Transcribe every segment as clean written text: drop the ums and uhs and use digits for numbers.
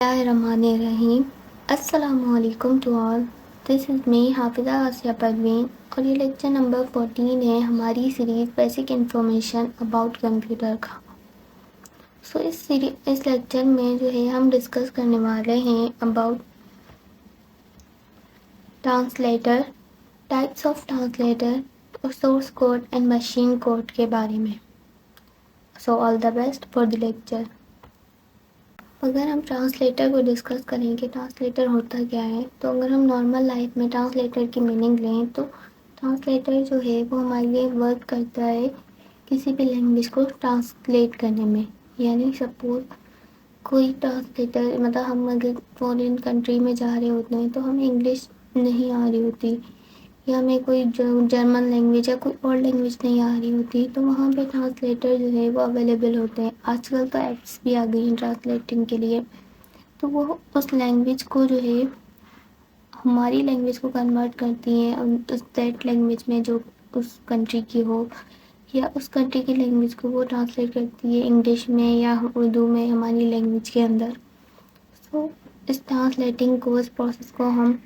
बिस्मिल्लाहिर्रहमानिर्रहीम। अस्सलामुअलैकुम to all. This is me Hafiza Asiya Parveen और ये लेक्चर नंबर 14 है हमारी series basic information about computer का। इस लेक्चर में जो है हम डिस्कस करने वाले हैं about translator, types of translator और source code and machine code के बारे में। So all the best for the lecture. अगर हम ट्रांसलेटर को डिस्कस करें कि ट्रांसलेटर होता क्या है, तो अगर हम नॉर्मल लाइफ में ट्रांसलेटर की मीनिंग लें तो ट्रांसलेटर जो है वो हमारे लिए वर्क करता है किसी भी लैंग्वेज को ट्रांसलेट करने में। यानी सपोज कोई ट्रांसलेटर मतलब हम अगर फॉरेन कंट्री में जा रहे होते हैं तो हमें इंग्लिश नहीं आ रही होती या हमें कोई जर्मन लैंग्वेज या कोई और लैंग्वेज नहीं आ रही होती, तो वहाँ पे ट्रांसलेटर जो है वो अवेलेबल होते हैं। आजकल तो ऐप्स भी आ गई हैं ट्रांसलेटिंग के लिए, तो वो उस लैंग्वेज को जो है हमारी लैंग्वेज को कन्वर्ट करती हैं उस दैट लैंग्वेज में जो उस कंट्री की हो, या उस कंट्री की लैंग्वेज को वो ट्रांसलेट करती है इंग्लिश में या उर्दू में हमारी लैंग्वेज के अंदर। सो इस ट्रांसलेटिंग को, इस प्रोसेस को हम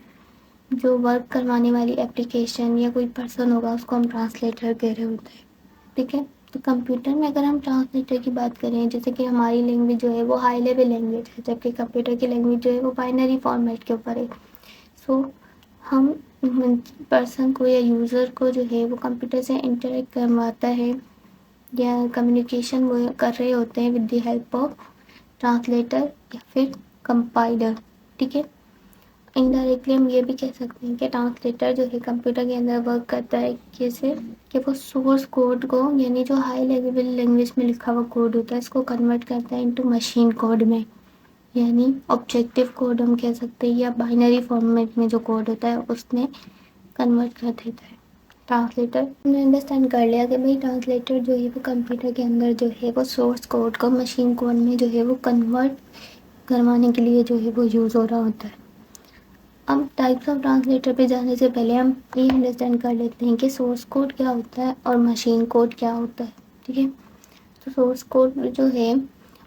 जो वर्क करवाने वाली एप्लीकेशन या कोई पर्सन होगा उसको हम ट्रांसलेटर कह रहे होते हैं। ठीक है, तो कंप्यूटर में अगर हम ट्रांसलेटर की बात करें, जैसे कि हमारी लैंग्वेज जो है वो हाई लेवल लैंग्वेज है, जबकि कंप्यूटर की लैंग्वेज जो है वो बाइनरी फॉर्मेट के ऊपर है। सो हम पर्सन को या यूज़र को जो है वो कंप्यूटर से इंटरेक्ट करवाता है या कम्युनिकेशन वो कर रहे होते हैं with the help of translator या फिर कंपाइलर। ठीक है, इनडायरेक्टली हम ये भी कह सकते हैं कि ट्रांसलेटर जो है कंप्यूटर के अंदर वर्क करता है कैसे, कि वो सोर्स कोड को, यानी जो हाई लेवल लैंग्वेज में लिखा हुआ कोड होता है, इसको कन्वर्ट करता है इनटू मशीन कोड में, यानी ऑब्जेक्टिव कोड हम कह सकते हैं, या बाइनरी फॉर्मेट में जो कोड होता है उसमें कन्वर्ट कर देता है ट्रांसलेटर। हमने अंडरस्टैंड कर लिया कि भाई ट्रांसलेटर जो है वो कंप्यूटर के अंदर जो है वो सोर्स कोड को मशीन कोड में जो है वो कन्वर्ट करवाने के लिए जो है वो यूज़ हो रहा होता है। अब टाइप्स ऑफ ट्रांसलेटर पे जाने से पहले हम ये अंडरस्टैंड कर लेते हैं कि सोर्स कोड क्या होता है और मशीन कोड क्या होता है। ठीक है, तो सोर्स कोड जो है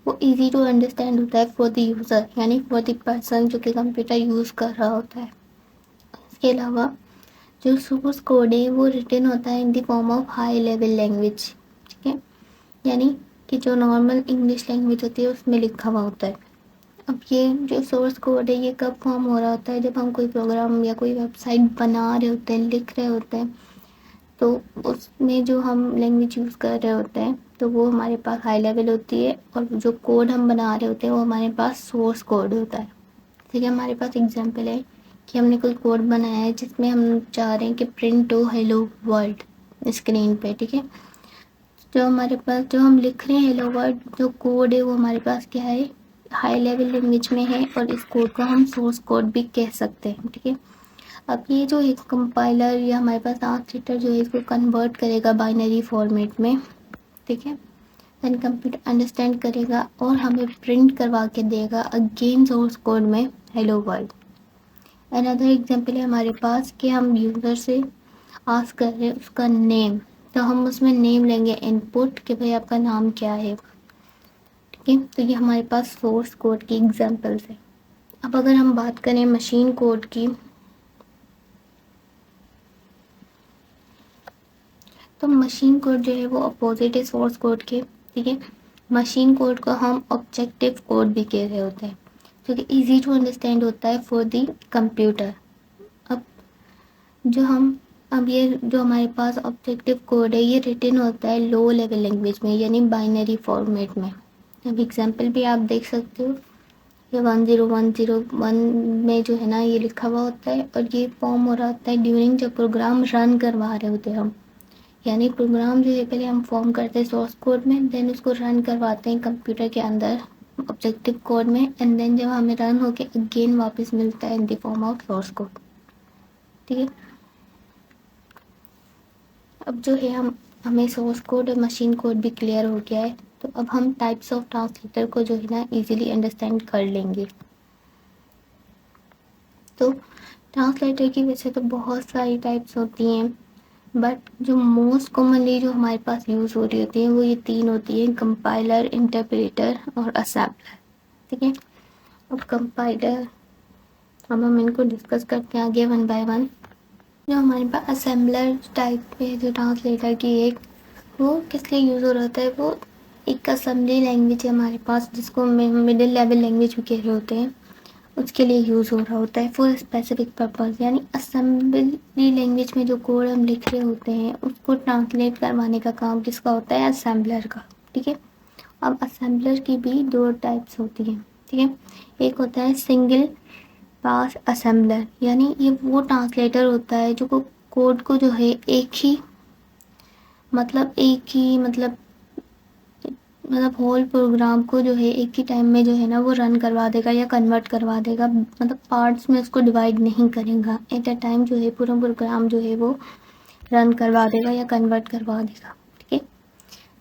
वो इजी टू अंडरस्टैंड होता है फॉर द यूज़र, यानी फॉर द पर्सन जो कि कंप्यूटर यूज़ कर रहा होता है। इसके अलावा जो सोर्स कोड है वो रिटन होता है in the form of high level language. ठीक है, यानी कि जो नॉर्मल इंग्लिश लैंग्वेज होती है उसमें लिखा हुआ होता है। अब ये जो सोर्स कोड है ये कब फॉर्म हो रहा होता है, जब हम कोई प्रोग्राम या कोई वेबसाइट बना रहे होते हैं, लिख रहे होते हैं, तो उसमें जो हम लैंग्वेज यूज़ कर रहे होते हैं तो वो हमारे पास हाई लेवल होती है, और जो कोड हम बना रहे होते हैं वो हमारे पास सोर्स कोड होता है। ठीक है, हमारे पास एग्जांपल है कि हमने कोई कोड बनाया है जिसमें हम चाह रहे हैं कि प्रिंट हो हेलो वर्ल्ड स्क्रीन पे। ठीक है, जो हमारे पास जो हम लिख रहे हैं हेलो वर्ल्ड जो कोड है वो हमारे पास क्या है, हाई लेवल लैंग्वेज में है, और इस कोड को हम सोर्स कोड भी कह सकते हैं। ठीक है, अब ये जो एक कंपाइलर या हमारे पास ट्रांसलेटर जो है इसको कन्वर्ट करेगा बाइनरी फॉर्मेट में। ठीक है, देन कंप्यूटर अंडरस्टैंड करेगा और हमें प्रिंट करवा के देगा अगेन सोर्स कोड में हेलो वर्ल्ड। अनदर एग्जांपल है हमारे पास कि हम यूज़र से आस्क कर रहे हैं उसका नेम, तो हम उसमें नेम लेंगे इनपुट कि भाई आपका नाम क्या है। ठीक है, तो ये हमारे पास सोर्स कोड की एग्जांपल्स है। अब अगर हम बात करें मशीन कोड की, तो मशीन कोड जो है वो अपोजिट है सोर्स कोड के। ठीक है, मशीन कोड को हम ऑब्जेक्टिव कोड भी कह रहे होते हैं, जो कि इजी टू अंडरस्टैंड होता है फॉर द कंप्यूटर। अब जो हम अब ये जो हमारे पास ऑब्जेक्टिव कोड है ये रिटन होता है लो लेवल लैंग्वेज में, यानी बाइनरी फॉर्मेट में। अब एग्जांपल भी आप देख सकते हो, ये 10101 में जो है ना ये लिखा हुआ होता है, और ये फॉर्म हो रहा होता है ड्यूरिंग जब प्रोग्राम रन करवा रहे होते हैं हम, यानी प्रोग्राम जो है पहले हम फॉर्म करते हैं सोर्स कोड में, देन उसको रन करवाते हैं कंप्यूटर के अंदर ऑब्जेक्टिव कोड में, एंड देन जब हमें रन होके अगेन वापस मिलता है in the form of source code. ठीक है, अब जो है हमें सोर्स कोड और मशीन कोड भी क्लियर हो गया है, तो अब हम टाइप्स ऑफ ट्रांसलेटर को जो है ना इजीली अंडरस्टैंड कर लेंगे। तो ट्रांसलेटर की वैसे तो बहुत सारी टाइप्स होती हैं, बट जो मोस्ट कॉमनली जो हमारे पास यूज़ हो रही होती हैं वो ये तीन होती हैं, कंपाइलर, इंटरप्रेटर और असेंबलर। ठीक है, अब कंपाइलर, अब हम इनको डिस्कस करते हैं आगे वन बाय वन। जो हमारे पास असेंबलर टाइप पे जो ट्रांसलेटर की एक, वो किस लिए यूज़ हो रहा होता है, वो एक असेंबली लैंग्वेज है हमारे पास जिसको मिडिल लेवल लैंग्वेज भी कह रहे होते हैं, उसके लिए यूज़ हो रहा होता है फॉर स्पेसिफिक पर्पज़। यानी असेंबली लैंग्वेज में जो कोड हम लिख रहे होते हैं उसको ट्रांसलेट करवाने का काम किसका होता है, असेंबलर का। ठीक है, अब असेंबलर की भी दो टाइप्स होती हैं। ठीक है, एक होता है सिंगल पास असेंबलर, यानी ये वो ट्रांसलेटर होता है जो कोड को जो है मतलब होल प्रोग्राम को जो है एक ही टाइम में जो है ना वो रन करवा देगा या कन्वर्ट करवा देगा, मतलब पार्ट्स में उसको डिवाइड नहीं करेगा, एट अ टाइम जो है पूरा प्रोग्राम जो है वो रन करवा देगा या कन्वर्ट करवा देगा। ठीक है,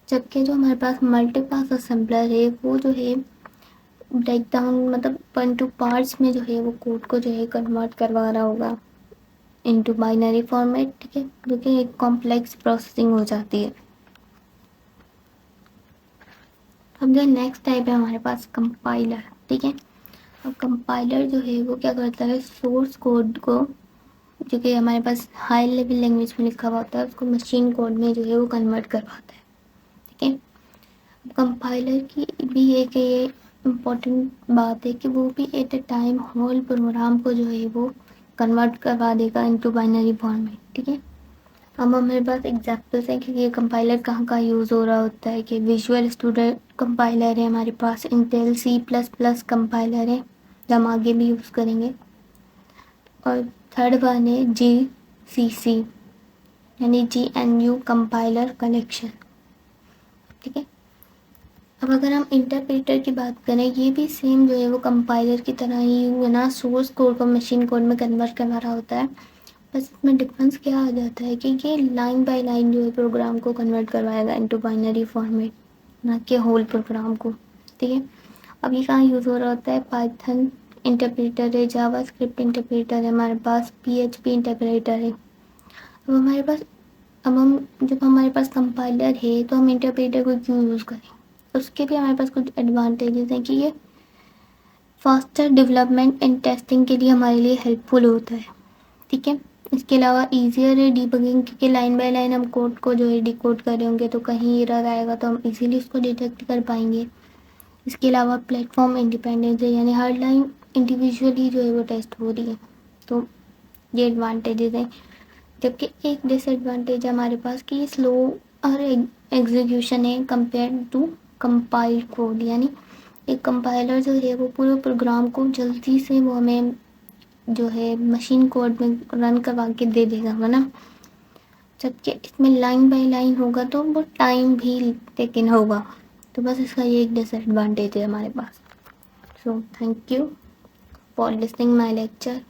जबकि जो हमारे पास मल्टी पास असेंबलर है वो जो है ब्रेक डाउन मतलब इनटू पार्ट्स में जो है वो कोड को जो है कन्वर्ट करवा रहा होगा इनटू बाइनरी फॉर्मेट। ठीक है, जो कि एक कॉम्प्लेक्स प्रोसेसिंग हो जाती है। अब जो नेक्स्ट टाइप है हमारे पास कंपाइलर। ठीक है, अब कंपाइलर जो है वो क्या करता है, सोर्स कोड को जो कि हमारे पास हाई लेवल लैंग्वेज में लिखा हुआ होता है उसको मशीन कोड में जो है वो कन्वर्ट करवाता है। ठीक है, कंपाइलर की भी एक ये इम्पोर्टेंट बात है कि वो भी at a time whole programme को जो है वो कन्वर्ट करवा देगा इनटू बाइनरी फॉर्म में। ठीक है, अब हमारे पास एग्जाम्पल्स हैं कि ये कंपाइलर कहाँ कहाँ यूज़ हो रहा होता है। कि विजुअल स्टूडियो कंपाइलर है हमारे पास, इंटेल C++ कंपाइलर है जो हम आगे भी यूज़ करेंगे, और थर्ड वन है GCC यानी GNU कंपाइलर कलेक्शन। ठीक है, अब अगर हम इंटरप्रेटर की बात करें, ये भी सेम जो है वो कंपाइलर की तरह ही है ना, सोर्स कोड को मशीन कोड में कन्वर्ट करवा रहा होता है। बस इसमें डिफरेंस क्या आ जाता है कि ये लाइन बाय लाइन जो है प्रोग्राम को कन्वर्ट करवाएगा इनटू बाइनरी फॉर्मेट, ना कि होल प्रोग्राम को। ठीक है, अब ये कहाँ यूज़ हो रहा होता है, पाइथन इंटरप्रेटर है, जावास्क्रिप्ट इंटरप्रेटर है हमारे पास, PHP इंटरप्रेटर है। जब हमारे पास कंपाइलर है तो हम इंटरप्रेटर को क्यों यूज़ करें, उसके भी हमारे पास कुछ एडवांटेजेस हैं कि ये फास्टर डेवलपमेंट एंड टेस्टिंग के लिए हमारे लिए हेल्पफुल होता है। ठीक है, इसके अलावा ईजियर है डीबगिंग, क्योंकि लाइन बाय लाइन हम कोड को जो है डिकोड कर रहे होंगे तो कहीं एरर आएगा तो हम इजीली उसको डिटेक्ट कर पाएंगे। इसके अलावा प्लेटफॉर्म इंडिपेंडेंस है, यानी हर लाइन इंडिविजुअली जो है वो टेस्ट हो रही है, तो ये एडवांटेजेस हैं। जबकि एक डिसएडवांटेज है हमारे पास कि ये स्लो और एग्जीक्यूशन है कंपेयर टू कंपाइल्ड कोड, यानी एक कंपाइलर जो है वो पूरे प्रोग्राम को जल्दी से वो हमें जो है मशीन कोड में रन करवा के दे देगा, है ना। जबकि इसमें लाइन बाय लाइन होगा तो वो टाइम भी टेकन होगा, तो बस इसका ये एक डिसएडवांटेज है हमारे पास। So thank you for listening my lecture.